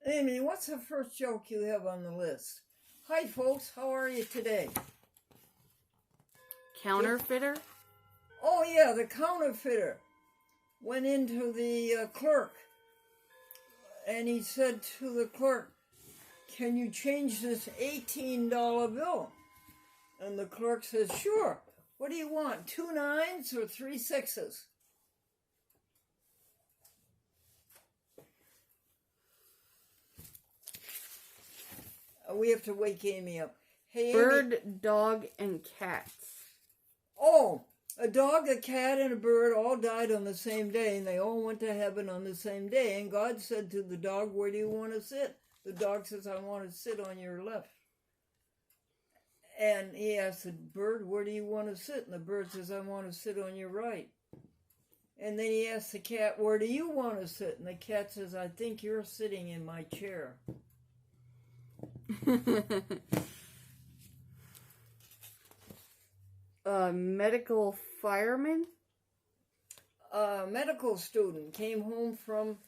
Amy, what's the first joke you have on the list? Hi, folks. How are you today? Counterfeiter? Oh, yeah, the counterfeiter went into the clerk, and he said to the clerk, "Can you change this $18 bill?" And the clerk says, "Sure. What do you want, 2 9s or 3 6s?" We have to wake Amy up. Hey, Amy. Bird, dog, and cats. Oh, a dog, a cat, and a bird all died on the same day, and they all went to heaven on the same day. And God said to the dog, "Where do you want to sit?" The dog says, "I want to sit on your left." And he asked the bird, "Where do you want to sit?" And the bird says, "I want to sit on your right." And then he asked the cat, "Where do you want to sit?" And the cat says, "I think you're sitting in my chair." Medical fireman? A medical student came home from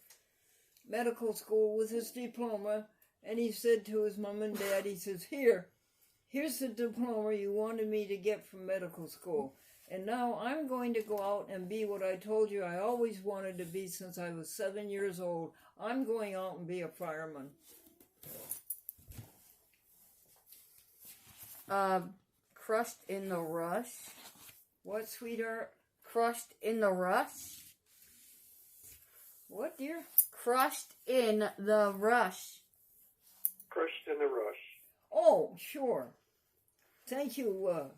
medical school with his diploma, and he said to his mom and dad, he says, here's the diploma you wanted me to get from medical school. And now I'm going to go out and be what I told you I always wanted to be since I was 7 years old. I'm going out and be a fireman. Crushed in the rush. What, sweetheart? Crushed in the rush? What, dear? Crushed in the rush. Crushed in the rush. Oh, sure. Thank you,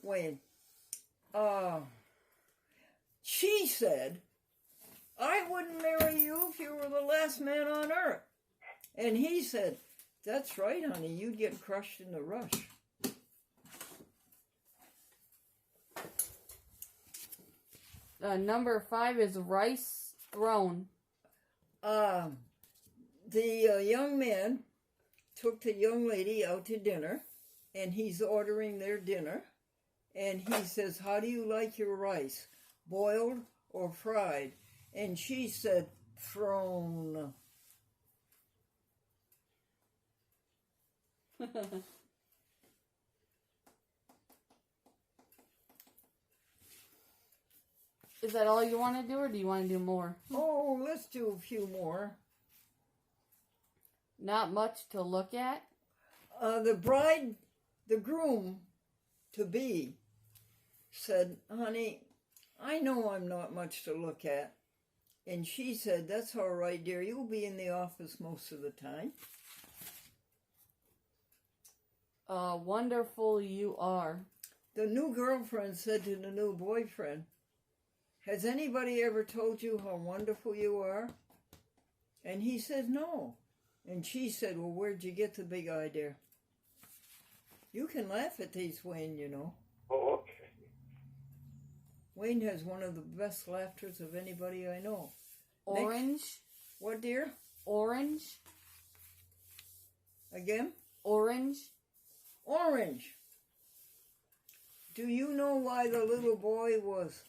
Wayne. She said, "I wouldn't marry you if you were the last man on earth." And he said, "That's right, honey, you'd get crushed in the rush." Number 5 is rice thrown. The young man took the young lady out to dinner, and he's ordering their dinner, and he says, "How do you like your rice, boiled or fried?" And she said, "Thrown." Is that all you want to do, or do you want to do more? Oh, let's do a few more. Not much to look at. The groom to be said, "Honey, I know I'm not much to look at." And she said, "That's all right, dear. You'll be in the office most of the time." Wonderful you are. The new girlfriend said to the new boyfriend, "Has anybody ever told you how wonderful you are?" And he said, "No." And she said, "Well, where'd you get the big idea?" You can laugh at these, Wayne, you know. Oh, okay. Wayne has one of the best laughters of anybody I know. Orange. Next. What, dear? Orange. Again? Orange. Orange. Do you know why the little boy was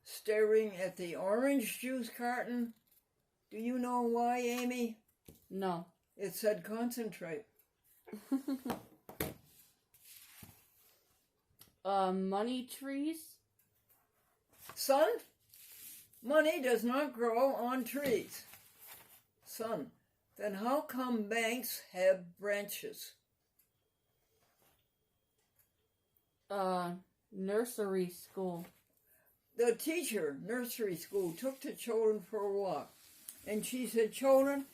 staring at the orange juice carton? Do you know why, Amy? No. It said concentrate. Money trees. Son, money does not grow on trees. Son, then how come banks have branches? Nursery school. The teacher, nursery school, took the children for a walk. And she said, "Children,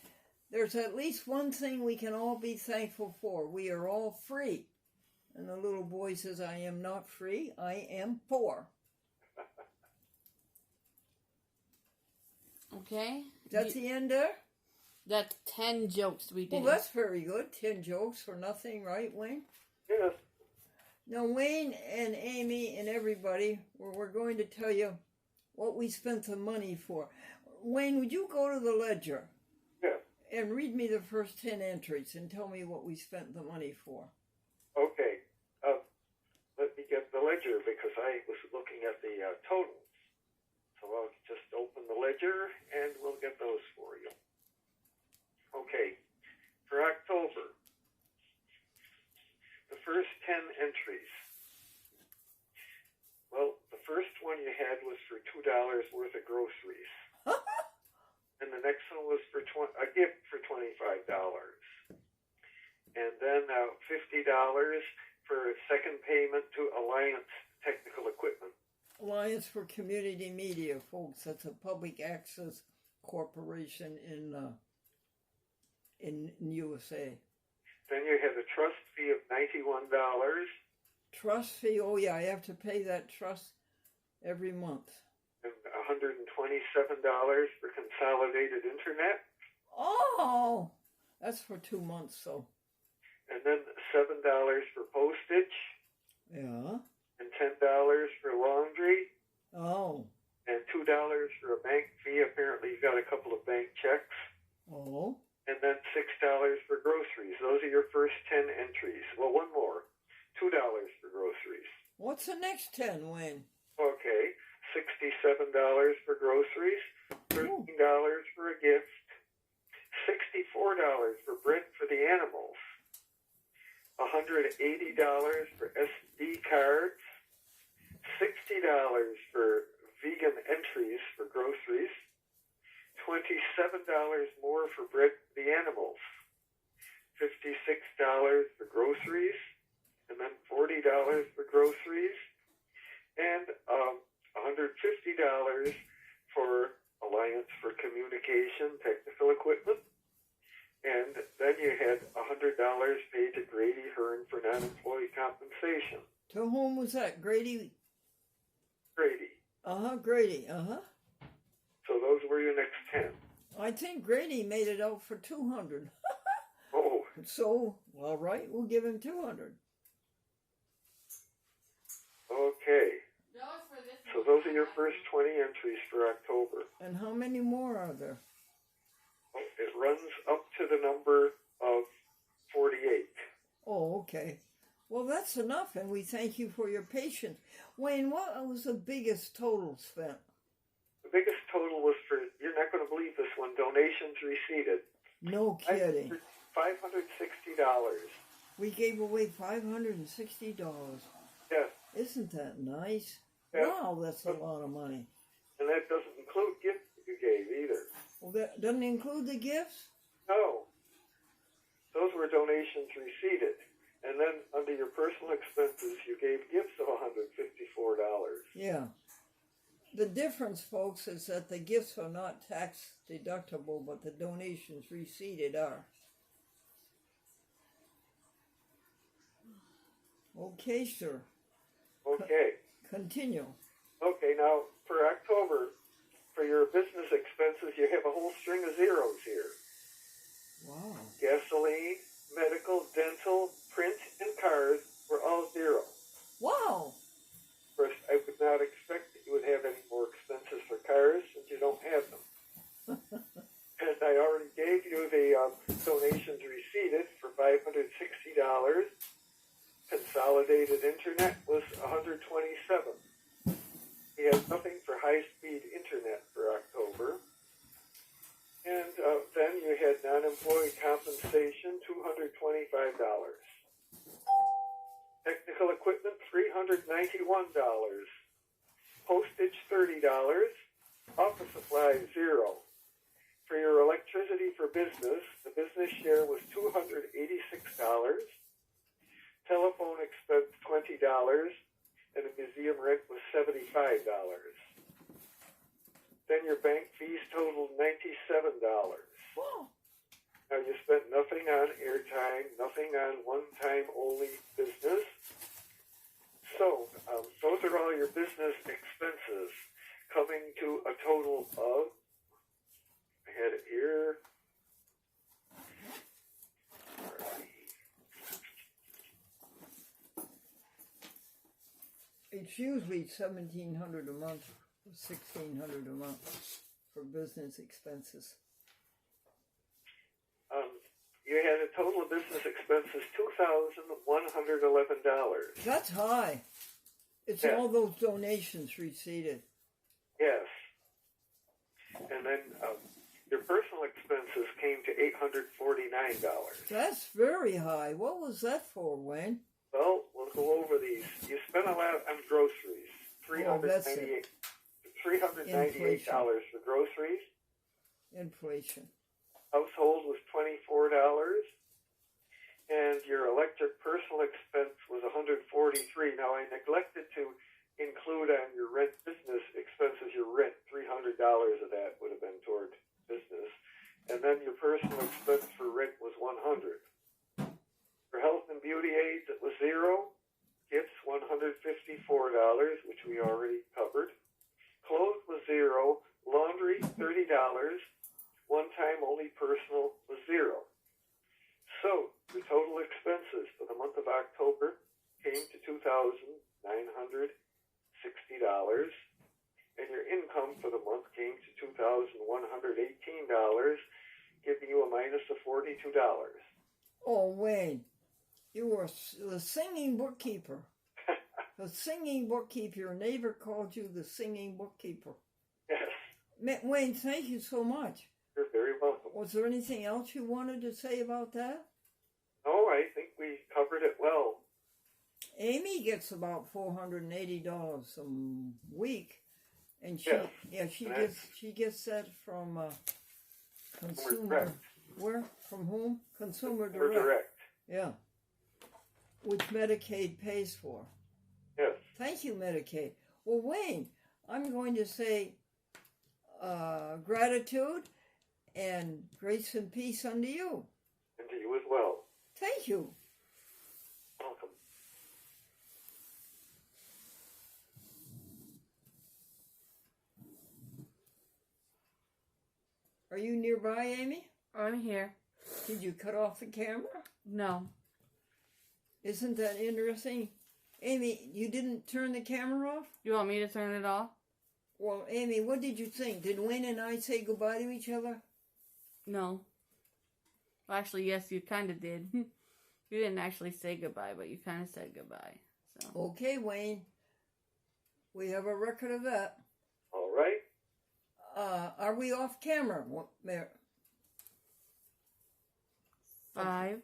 there's at least one thing we can all be thankful for. We are all free." And the little boy says, "I am not free. I am poor." Okay. That's the end there? That's 10 jokes we did. Well, that's very good. 10 jokes for nothing, right, Wayne? Yes. Now, Wayne and Amy and everybody, we're going to tell you what we spent the money for. Wayne, would you go to the ledger? Yes. And read me the first 10 entries and tell me what we spent the money for. Okay. Let me get the ledger because I was looking at the totals. So I'll just open the ledger and we'll get those for you. Okay. first 10 entries. Well, the first one you had was for $2 worth of groceries. And the next one was for a gift for $25. And then $50 for a second payment to Alliance Technical Equipment. Alliance for Community Media, folks. That's a public access corporation in USA. Then you had a trust fee of $91. Trust fee? Oh yeah, I have to pay that trust every month. And $127 for consolidated internet. Oh, that's for 2 months, so. And then $7 for postage. Yeah. And $10 for laundry. Oh. And $2 for a bank fee. Apparently you got a couple of bank checks. Oh. And then $6 for groceries. Those are your first 10 entries. Well, one more. $2 for groceries. What's the next 10, Wayne? Okay. $67 for groceries. $13 for a gift. $64 for bread for the animals. $180 for SD cards. $60 for vegan entries for groceries. $27 more for bread for the animals. $56 for groceries. And then $40 for groceries. And $150 for Alliance for Communication Technical Equipment. And then you had $100 paid to Grady Hearn for non-employee compensation. To whom was that? Grady? Grady. Grady, So those were your next 10. I think Grady made it out for 200. Oh. So, all right, we'll give him 200. Okay. So those are your first 20 entries for October. And how many more are there? Oh, it runs up to the number of 48. Oh, okay. Well, that's enough, and we thank you for your patience. Wayne, what was the biggest total spent? The biggest total was for, you're not going to believe this one, donations receipted. No kidding. $560. We gave away $560. Yes. Isn't that nice? Yes. Wow, that's a lot of money. And that doesn't include gifts you gave either. Well, that doesn't include the gifts? No. Those were donations receipted. And then under your personal expenses, you gave gifts of $154. Yeah. The difference, folks, is that the gifts are not tax deductible, but the donations receipted are. Okay, sir. Okay. Continue. Okay, now for October, for your business expenses, you have a whole string of zeros here. Wow. Gasoline, medical, dental, print, and cars were all zero. Wow. First, I would not expect that you would have any more expenses for cars since you don't have them. And I already gave you the donations receipted for $560. Consolidated internet was $127. He has nothing for high-speed internet for October. And then you had non-employee compensation, $225. Technical equipment, $391. Postage, $30. Office supplies, $0. For your electricity for business, the business share was $286. Telephone expense, $20. And the museum rent was $75. Then your bank fees totaled $97. Wow. Now you spent nothing on airtime, nothing on one-time only business. So those are all your business expenses, coming to a total of, I had it here, It's usually $1,700 a month, $1,600 a month for business expenses. you had a total of business expenses $2,111. That's high. It's Yeah. all those donations receipted. Yes. And then your personal expenses came to $849. That's very high. What was that for, Wayne? Well, I'll go over these. You spend a lot on groceries. that's it. $398 for groceries. Inflation. Household was $24. And your electric personal expense was $143. Now, I neglected to include on your rent business expenses your rent. $300 of that would have been toward business. And then your personal expense for rent was $100. For health and beauty aids, it was $0. Gifts, $154, which we already covered. Clothes was $0. Laundry, $30. One-time only personal was $0. So, the total expenses for the month of October came to $2,960, and your income for the month came to $2,118, giving you a minus of $42. Oh, Wayne, you were the singing bookkeeper. The singing bookkeeper. Your neighbor called you the singing bookkeeper. Yes. Wayne, thank you so much. You're very welcome. Was there anything else you wanted to say about that? No, I think we covered it well. Amy gets about $480 a week, and she gets that from Consumer. Direct. Where? From whom? Consumer Consumer Direct. Direct. Yeah. Which Medicaid pays for. Yes. Thank you, Medicaid. Well, Wayne, I'm going to say gratitude and grace and peace unto you. And to you as well. Thank you. Welcome. Are you nearby, Amy? I'm here. Did you cut off the camera? No. Isn't that interesting? Amy, you didn't turn the camera off? You want me to turn it off? Well, Amy, what did you think? Did Wayne and I say goodbye to each other? No. Well, actually, yes, you kind of did. You didn't actually say goodbye, but you kind of said goodbye. So. Okay, Wayne. We have a record of that. All right. Are we off camera? There. 5,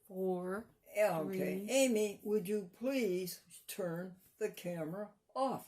4. Yeah, okay. 3. Amy, would you please turn the camera off?